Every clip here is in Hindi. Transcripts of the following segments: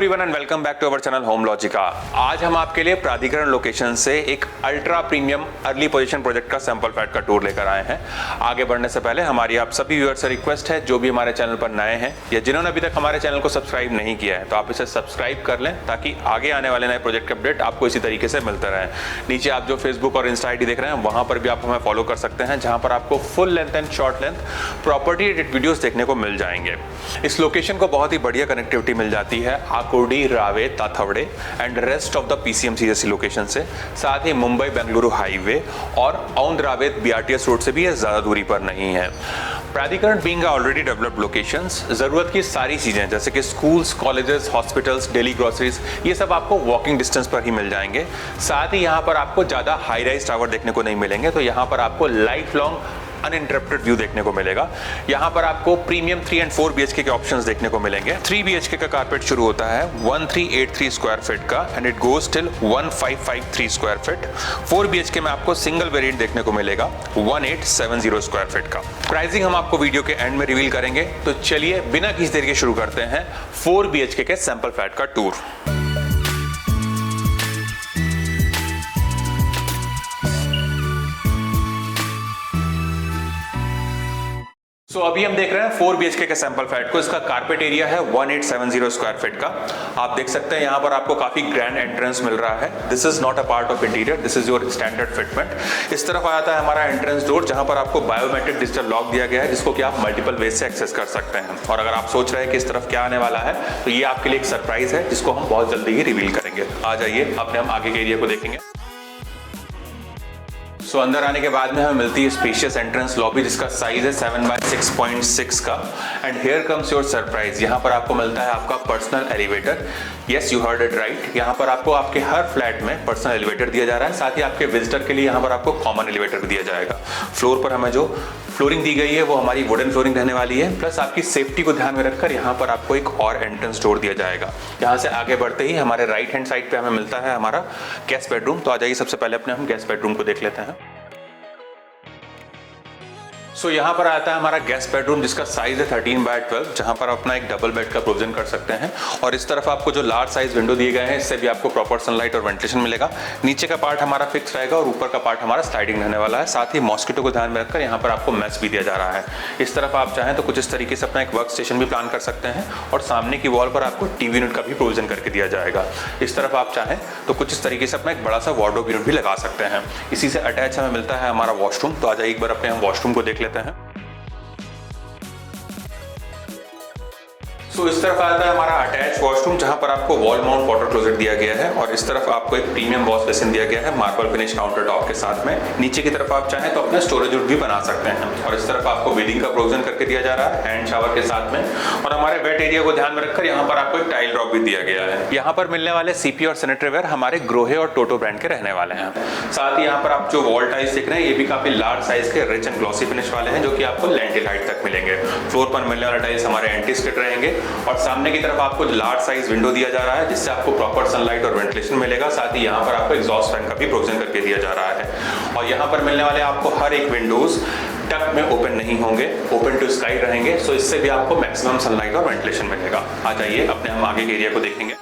Everyone and welcome back to our channel Home Logica. आज हम आपके लिए प्राधिकरण लोकेशन से एक ultra premium early position project का सैंपल फ्लैट का टूर लेकर आए हैं। आगे बढ़ने से पहले हमारी आप सभी व्यूअर्स से रिक्वेस्ट है, जो भी हमारे चैनल पर नए हैं या जिन्होंने अभी तक हमारे चैनल को सब्सक्राइब नहीं किया है, तो आप इसे सब्सक्राइब कर लें ताकि आगे आने वाले नए प्रोजेक्ट के अपडेट आपको इसी तरीके से मिलते रहे। नीचे आप जो फेसबुक और इंस्टा आईडी देख रहे हैं, वहां पर भी आप हमें फॉलो कर सकते हैं, जहां पर आपको full length and short length property edit videos देखने को मिल जाएंगे। इस लोकेशन को बहुत ही बढ़िया कनेक्टिविटी मिल जाती है Akurdi, Ravet, Tathawade and rest of the PCMC जैसी लोकेशन से। साथ ही मुंबई बेंगलुरु हाईवे और औंध रावे बीआरटीएस रोड से भी ये ज्यादा दूरी पर नहीं है। प्राधिकरण बीइंग ऑलरेडी डेवलप्ड लोकेशंस, जरूरत की सारी चीजें जैसे कि schools, colleges, hospitals, daily groceries, ये सब आपको वॉकिंग डिस्टेंस पर ही मिल जाएंगे। साथ ही यहाँ पर आपको ज्यादा हाई राइज टावर देखने को नहीं मिलेंगे, तो यहाँ पर आपको लाइफ लॉन्ग अनइंटरप्टेड व्यू देखने को मिलेगा। यहाँ पर आपको प्रीमियम 3 एंड 4 BHK के ऑप्शंस देखने को मिलेंगे। 3 BHK का कारपेट शुरू होता है 1383 स्क्वायर फीट का and it goes till 1553 square feet. 4 BHK में आपको सिंगल वेरिएंट देखने को मिलेगा 1870 स्क्वायर फीट का। प्राइसिंग हम आपको वीडियो के एंड में रिवील करेंगे, तो चलिए बिना किसी देर के शुरू करते हैं 4 BHK के सैंपल फ्लैट का टूर। तो अभी हम देख रहे हैं 4 BHK के सैंपल फ्लैट को। इसका कारपेट एरिया है 1870 स्क्वायर फीट का। आप देख सकते हैं यहाँ पर आपको काफी ग्रैंड एंट्रेंस मिल रहा है। This is not a part of interior, this is your standard fitment. इस तरफ आ जाता है हमारा एंट्रेंस डोर, जहां पर आपको बायोमेट्रिक डिजिटल लॉक दिया गया है, जिसको कि आप मल्टीपल वेज से एक्सेस कर सकते हैं। और अगर आप सोच रहे हैं कि इस तरफ क्या आने वाला है, तो ये आपके लिए एक सरप्राइज है, जिसको हम बहुत जल्दी ही रिवील करेंगे। आ जाइए, अपने हम आगे के एरिया को देखेंगे। सो अंदर आने के बाद में हमें मिलती है स्पेशियस एंट्रेंस लॉबी, जिसका साइज है 7x6.6 का। And here comes your surprise, यहाँ पर आपको मिलता है आपका personal elevator. Yes, you heard it right, यहाँ पर आपको आपके हर फ्लैट में पर्सनल एलिवेटर दिया जा रहा है। साथ ही आपके विजिटर के लिए यहाँ पर आपको कॉमन एलिवेटर भी दिया जाएगा। फ्लोर पर हमें जो फ्लोरिंग दी गई है वो हमारी वुडन फ्लोरिंग रहने वाली है। प्लस आपकी सेफ्टी को ध्यान में रखकर यहाँ पर आपको एक और एंट्रेंस डोर दिया जाएगा। यहाँ से आगे बढ़ते ही हमारे राइट हैंड साइड पे हमें मिलता है हमारा गेस्ट बेडरूम। तो आ जाइए, सबसे पहले अपने हम गेस्ट बेडरूम को देख लेते हैं। सो यहाँ पर आता है हमारा गेस्ट बेडरूम, जिसका साइज है 13x12, जहाँ पर अपना एक डबल बेड का प्रोविजन कर सकते हैं। और इस तरफ आपको जो लार्ज साइज विंडो दिए गए हैं, इससे भी आपको प्रॉपर सनलाइट और वेंटिलेशन मिलेगा। नीचे का पार्ट हमारा फिक्स रहेगा और ऊपर का पार्ट हमारा स्लाइडिंग रहने वाला है। साथ ही मॉस्किटो को ध्यान में रखकर यहाँ पर आपको मेस भी दिया जा रहा है। इस तरफ आप चाहें तो कुछ इस तरीके से अपना एक वर्क स्टेशन भी प्लान कर सकते हैं, और सामने की वॉल पर आपको टीवी यूनिट का भी प्रोविजन करके दिया जाएगा। इस तरफ आप चाहें तो कुछ इस तरीके से अपना एक बड़ा सा वार्डरोब यूनिट भी लगा सकते हैं। इसी से अटैच हमें मिलता है हमारा वॉशरूम। तो आ जाइए, एक बार अपने हम वॉशरूम को देख लेते हैं। तो इस तरफ आता है हमारा अटैच वॉशरूम, जहां पर आपको वॉल माउंट वाटर क्लोजेट दिया गया है, और इस तरफ आपको एक प्रीमियम वॉश बेसिन दिया गया है मार्बल फिनिश काउंटर टॉप के साथ में। नीचे की तरफ आप चाहें तो अपना स्टोरेज यूनिट भी बना सकते हैं। और इस तरफ आपको बेडिंग का प्रोविजन करके दिया जा रहा है हैंड शावर के साथ में। और हमारे वेट एरिया को ध्यान में रखकर यहाँ पर आपको एक टाइल ड्रॉप भी दिया गया है। यहाँ पर मिलने वाले सीपी और सैनिटरी वेयर हमारे ग्रोहे और टोटो ब्रांड के रहने वाले हैं। साथ ही यहाँ पर आप जो वॉल टाइल्स देख रहे हैं, ये भी काफी लार्ज साइज के रिच एंड ग्लॉसी फिनिश वाले हैं, जो कि आपको लैंडिल हाइट तक मिलेंगे। फ्लोर पर मिलने वाले टाइल्स हमारे एंटी स्किड रहेंगे। और सामने की तरफ आपको लार्ज साइज विंडो दिया जा रहा है, जिससे आपको प्रॉपर सनलाइट और वेंटिलेशन मिलेगा। साथ ही यहाँ पर आपको एग्जॉस्ट फैन का भी प्रोविजन करके दिया जा रहा है। और यहाँ पर मिलने वाले आपको हर एक विंडोज टक में ओपन नहीं होंगे, ओपन टू स्काई रहेंगे। सो इससे भी आपको मैक्सिमम सनलाइट और वेंटिलेशन मिलेगा। आ जाइए, अपने हम आगे के एरिया को देखेंगे।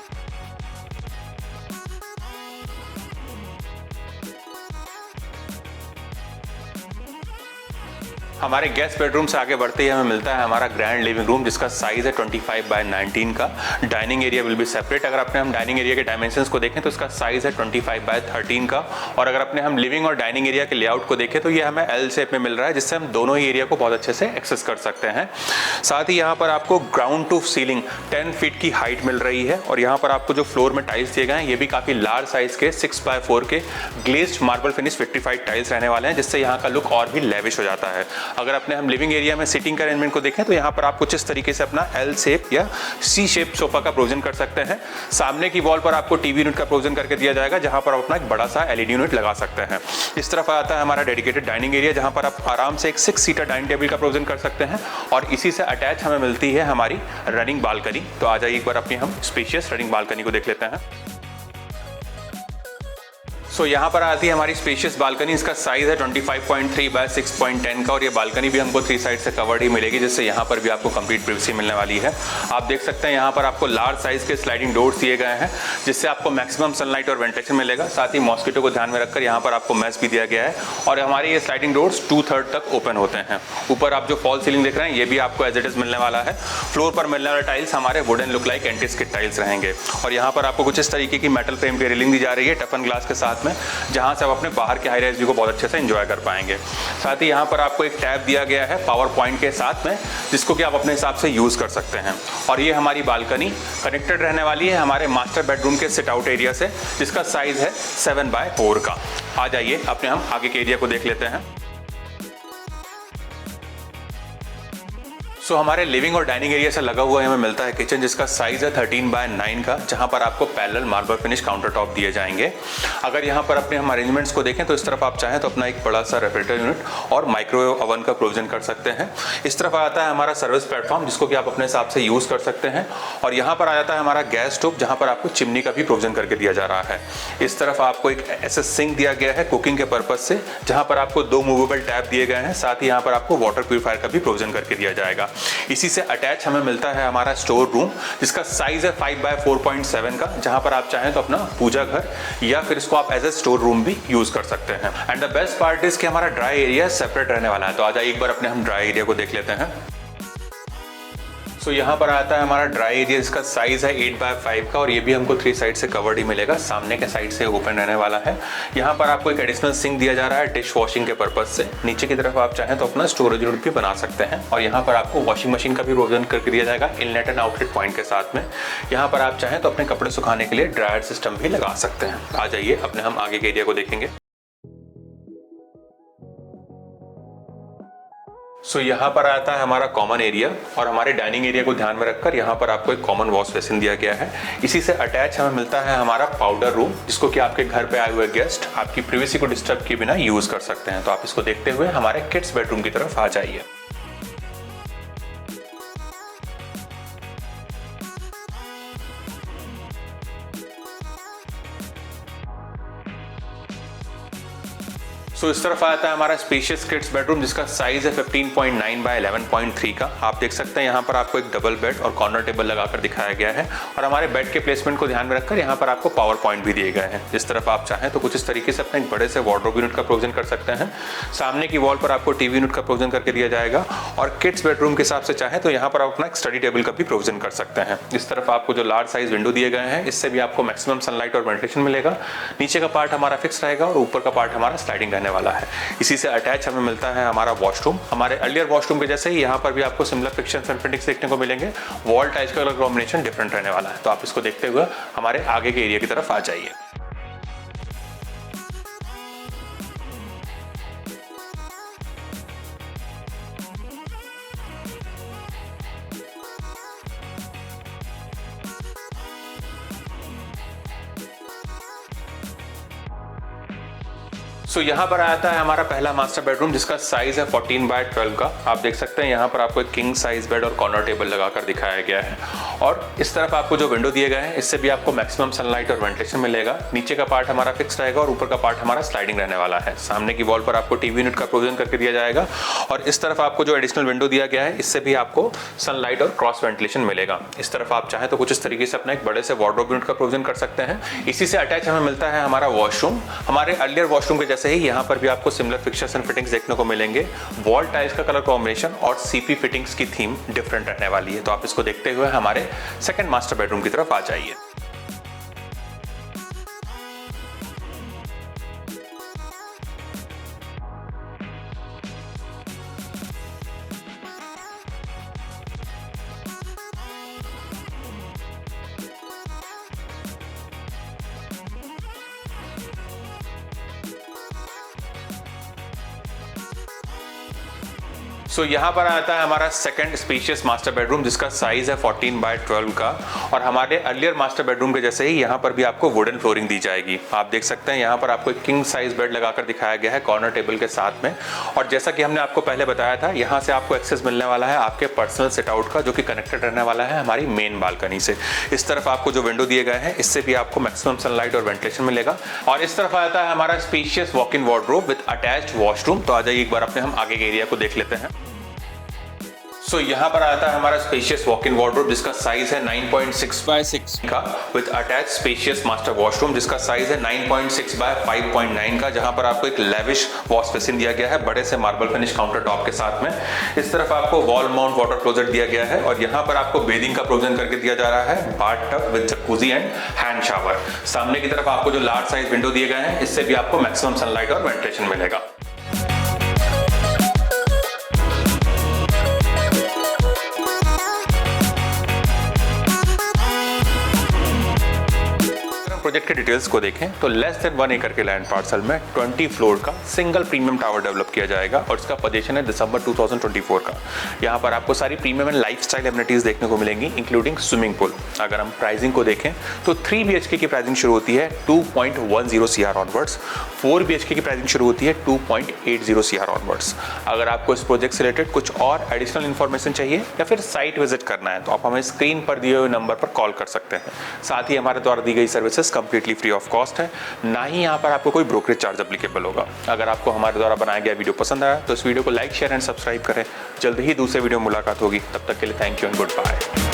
हमारे गेस्ट बेडरूम से आगे बढ़ते ही हमें मिलता है हमारा ग्रैंड लिविंग रूम, जिसका साइज है 25x19 का। Dining area will be separate. अगर अपने हम डाइनिंग एरिया के डायमेंशंस को देखें तो इसका साइज है 25x13 का। और अगर अपने हम लिविंग और डाइनिंग एरिया के लेआउट को देखें तो ये हमें एल शेप में मिल रहा है, जिससे हम दोनों ही एरिया को बहुत अच्छे से एक्सेस कर सकते हैं। साथ ही यहाँ पर आपको ग्राउंड टू सीलिंग 10 फीट की हाइट मिल रही है। और यहाँ पर आपको जो फ्लोर में टाइल्स दिए गए हैं, ये भी काफी लार्ज साइज के 6x4 के glazed marble finish vitrified tiles रहने वाले हैं, जिससे यहाँ का लुक और भी लेविश हो जाता है। अगर अपने हम लिविंग एरिया में सीटिंग का अरेंजमेंट को देखें तो यहाँ पर आप कुछ इस तरीके से अपना एल शेप या सी शेप सोफा का प्रोविजन कर सकते हैं। सामने की वॉल पर आपको टीवी यूनिट का प्रोविजन करके दिया जाएगा, जहां पर आप अपना एक बड़ा सा एलईडी यूनिट लगा सकते हैं। इस तरफ आता है हमारा डेडिकेटेड डाइनिंग एरिया, जहां पर आप आराम से एक 6 सीटर डाइनिंग टेबल का प्रोविजन कर सकते हैं। और इसी से अटैच हमें मिलती है हमारी रनिंग बालकनी। तो आ जाइए, एक बार अपनी हम स्पेशियस रनिंग बालकनी को देख लेते हैं। सो यहाँ पर आती है हमारी स्पेशियस बालकनी। इसका साइज है 25.3 बाय 6.10 का और ये बालकनी भी हमको 3 साइड से कवर्ड ही मिलेगी, जिससे यहाँ पर भी आपको कंप्लीट प्राइवेसी मिलने वाली है। आप देख सकते हैं यहाँ पर आपको लार्ज साइज के स्लाइडिंग डोर्स दिए गए हैं, जिससे आपको मैक्सिमम सनलाइट और वेंटिलेशन मिलेगा। साथ ही मॉस्किटो को ध्यान में रखकर यहाँ पर आपको मैश भी दिया गया है और हमारे ये स्लाइडिंग डोर्स 2/3 तक ओपन होते हैं। ऊपर आप जो फॉल सीलिंग देख रहे हैं ये भी आपको एज इट इज मिलने वाला है। फ्लोर पर मिलने वाले टाइल्स हमारे wooden look like anti skid tiles रहेंगे और यहाँ पर आपको कुछ इस तरीके की मेटल फ्रेम की रेलिंग दी जा रही है टफन ग्लास के साथ में, जहाँ से आप अपने बाहर के हाई राइज व्यू को बहुत अच्छे से एंजॉय कर पाएंगे। साथ ही यहाँ पर आपको एक टैब दिया गया है पावर पॉइंट के साथ में, जिसको कि आप अपने हिसाब से यूज़ कर सकते हैं। और ये हमारी बालकनी कनेक्टेड रहने वाली है हमारे मास्टर बेडरूम के सिट आउट एरिया से, जिसका साइज है 7/4 का। आ जाइए अपने हम आगे के एरिया को देख लेते हैं। सो हमारे लिविंग और डाइनिंग एरिया से लगा हुआ हमें मिलता है किचन, जिसका साइज है 13/9 का, जहां पर आपको parallel marble finish counter top दिए जाएंगे। अगर यहां पर अपने हम अरेंजमेंट्स को देखें तो इस तरफ आप चाहें तो अपना एक बड़ा सा रेफ्रिजरेटर यूनिट और माइक्रोवेव ओवन का प्रोविजन कर सकते हैं। इस तरफ आ जाता है हमारा सर्विस प्लेटफॉर्म, जिसको कि आप अपने हिसाब से यूज़ कर सकते हैं। और यहाँ पर आ जाता है हमारा गैस स्टोव, जहाँ पर आपको चिमनी का भी प्रोविजन करके दिया जा रहा है। इस तरफ आपको एक ऐसा सिंक दिया गया है कुकिंग के पर्पज से, जहाँ पर आपको 2 मूवेबल टैप दिए गए हैं। साथ ही यहाँ पर आपको वाटर प्यूरिफायर का भी प्रोविजन करके दिया जाएगा। इसी से अटैच हमें मिलता है हमारा स्टोर रूम, जिसका साइज है 5/4.7 का, जहां पर आप चाहें तो अपना पूजा घर या फिर इसको आप एज ए स्टोर रूम भी यूज कर सकते हैं। And the best part is कि हमारा ड्राई एरिया सेपरेट रहने वाला है। तो आज एक बार अपने हम ड्राई एरिया को देख लेते हैं। तो यहाँ पर आता है हमारा ड्राई एरिया, इसका साइज है 8/5 का और ये भी हमको 3 साइड से कवर्ड ही मिलेगा। सामने के साइड से ओपन रहने वाला है। यहाँ पर आपको एक एडिशनल सिंक दिया जा रहा है डिश वॉशिंग के पर्पज से। नीचे की तरफ आप चाहें तो अपना स्टोरेज यूनिट भी बना सकते हैं और यहाँ पर आपको वॉशिंग मशीन का भी प्रोविजन करके दिया जाएगा इनलेट एंड आउटलेट पॉइंट के साथ में। यहाँ पर आप चाहें तो अपने कपड़े सुखाने के लिए ड्रायर सिस्टम भी लगा सकते हैं। आ जाइए अपने हम आगे के एरिया को देखेंगे। सो यहाँ पर आता है हमारा कॉमन एरिया और हमारे डाइनिंग एरिया को ध्यान में रखकर यहाँ पर आपको एक कॉमन वॉश बेसिन दिया गया है। इसी से अटैच हमें मिलता है हमारा पाउडर रूम, जिसको कि आपके घर पे आए हुए गेस्ट आपकी प्राइवेसी को डिस्टर्ब किए बिना यूज कर सकते हैं। तो आप इसको देखते हुए हमारे किड्स बेडरूम की तरफ आ जाइए। सो इस तरफ आता है हमारा स्पेशियस किड्स बेडरूम, जिसका साइज है 15.9 बाय 11.3 का। आप देख सकते हैं यहाँ पर आपको एक डबल बेड और कॉर्नर टेबल लगाकर दिखाया गया है और हमारे बेड के प्लेसमेंट को ध्यान में रखकर यहाँ पर आपको पावर पॉइंट भी दिए गए हैं। जिस तरफ आप चाहें तो कुछ इस तरीके से अपने एक बड़े से वार्डरोब यूनिट का प्रोविजन कर सकते हैं। सामने की वॉल पर आपको टीवी यूनिट का प्रोविजन करके दिया जाएगा और किड्स बेडरूम के हिसाब से चाहें तो यहाँ पर आप अपना एक स्टडी टेबल का भी प्रोविजन कर सकते हैं। इस तरफ आपको जो लार्ज साइज विंडो दिए गए हैं, इससे भी आपको मैक्सिमम सनलाइट और वेंटिलेशन मिलेगा। नीचे का पार्ट हमारा फिक्स रहेगा और ऊपर का पार्ट हमारा स्लाइडिंग रहने वाला है। इसी से अटैच हमें मिलता है हमारा वॉशरूम। हमारे अर्लियर वॉशरूम के जैसे ही यहाँ पर भी आपको सिमिलर फिक्शंस एंड फिटिंग्स देखने को मिलेंगे। वॉल टाइल्स का कलर कॉम्बिनेशन डिफरेंट रहने वाला है। तो आप इसको देखते हुए हमारे आगे के एरिया की तरफ आ जाइए। सो यहाँ पर आता है हमारा पहला मास्टर बेडरूम, जिसका साइज है 14/12 का। आप देख सकते हैं यहाँ पर आपको एक किंग साइज बेड और कॉर्नर टेबल लगाकर दिखाया गया है और इस तरफ आपको जो विंडो दिए गए हैं, इससे भी आपको मैक्सिमम सनलाइट और वेंटिलेशन मिलेगा। नीचे का पार्ट हमारा फिक्स रहेगा और ऊपर का पार्ट हमारा स्लाइडिंग रहने वाला है। सामने की वॉल पर आपको टीवी यूनिट का प्रोविजन करके दिया जाएगा और इस तरफ आपको जो एडिशनल विंडो दिया गया है, इससे भी आपको सनलाइट और क्रॉस वेंटिलेशन मिलेगा। इस तरफ आप चाहें तो कुछ इस तरीके से अपना एक बड़े से वार्डरोब यूनिट का प्रोविजन कर सकते हैं। इसी से अटैच हमें मिलता है हमारा वॉशरूम। हमारे अर्लियर वॉशरूम के जैसे ही यहाँ पर भी आपको सिमिलर फिक्चर्स एंड फिटिंग्स देखने को मिलेंगे। वॉल टाइल्स का कलर कॉम्बिनेशन और सीपी फिटिंग्स की थीम डिफरेंट रहने वाली है। तो आप इसको देखते हुए हमारे सेकंड मास्टर बेडरूम की तरफ आ जाइए। सो यहाँ पर आता है हमारा सेकंड स्पेशियस मास्टर बेडरूम, जिसका साइज है 14x12 का, और हमारे अर्लियर मास्टर बेडरूम के जैसे ही यहाँ पर भी आपको वुडन फ्लोरिंग दी जाएगी। आप देख सकते हैं यहाँ पर आपको एक किंग साइज बेड लगाकर दिखाया गया है कॉर्नर टेबल के साथ में। और जैसा कि हमने आपको पहले बताया था, यहाँ से आपको एक्सेस मिलने वाला है आपके पर्सनल सिट आउट का, जो कि कनेक्टेड रहने वाला है हमारी मेन बालकनी से। इस तरफ आपको जो विंडो दिए गए हैं, इससे भी आपको मैक्सिमम सनलाइट और वेंटिलेशन मिलेगा। और इस तरफ आता है हमारा spacious walk in wardrobe with attached washroom. तो आ जाइए एक बार अपने हम आगे के एरिया को देख लेते हैं। सो यहाँ पर आता है हमारा स्पेशियस वॉक इन वार्डरोब, जिसका साइज है 9.6x6 का, with attach spacious master washroom, जिसका साइज है 9.6x5.9 का, जहाँ पर आपको एक लेविश वॉश बेसिन दिया गया है बड़े से मार्बल फिनिश काउंटर टॉप के साथ में। इस तरफ आपको वॉल माउंट वाटर क्लोजेट दिया गया है, और यहाँ पर आपको बेदिंग का प्रोविजन करके दिया जा रहा है bath tub with jacuzzi and hand shower. सामने की तरफ आपको जो लार्ज साइज विंडो दिए गए हैं, इससे भी आपको मैक्सिमम सनलाइट और वेंटिलेशन मिलेगा। प्रोजेक्ट के डिटेल्स को देखें तो लेस देन 1 एकड़ के लैंड पार्सल में 20 फ्लोर का सिंगल प्रीमियम टावर डेवलप किया जाएगा, और इसका पोजीशन है दिसंबर 2024 का। यहाँ पर आपको सारी प्रीमियम एंड लाइफस्टाइल एमिनिटीज देखने को मिलेंगी, इंक्लूडिंग स्विमिंग पूल। अगर हम प्राइसिंग को देखें तो 3 BHK की प्राइसिंग शुरू होती है 2.10 CR ऑनवर्ड्स, 4 BHK की प्राइसिंग शुरू होती है 2.80 CR ऑनवर्ड्स। अगर आपको इस प्रोजेक्ट से रिलेटेड कुछ और एडिशनल इन्फॉर्मेशन चाहिए या फिर साइट विजिट करना है, तो आप हमें स्क्रीन पर दिए हुए नंबर पर कॉल कर सकते हैं। साथ ही हमारे द्वारा दी गई services completely free of cost है, ना ही यहाँ पर आपको कोई ब्रोकरेज चार्ज एप्लीकेबल होगा। अगर आपको हमारे द्वारा बनाया गया वीडियो पसंद आया तो इस वीडियो को लाइक, शेयर एंड सब्सक्राइब करें। जल्द ही दूसरे वीडियो मुलाकात होगी, तब तक के लिए thank you and good bye.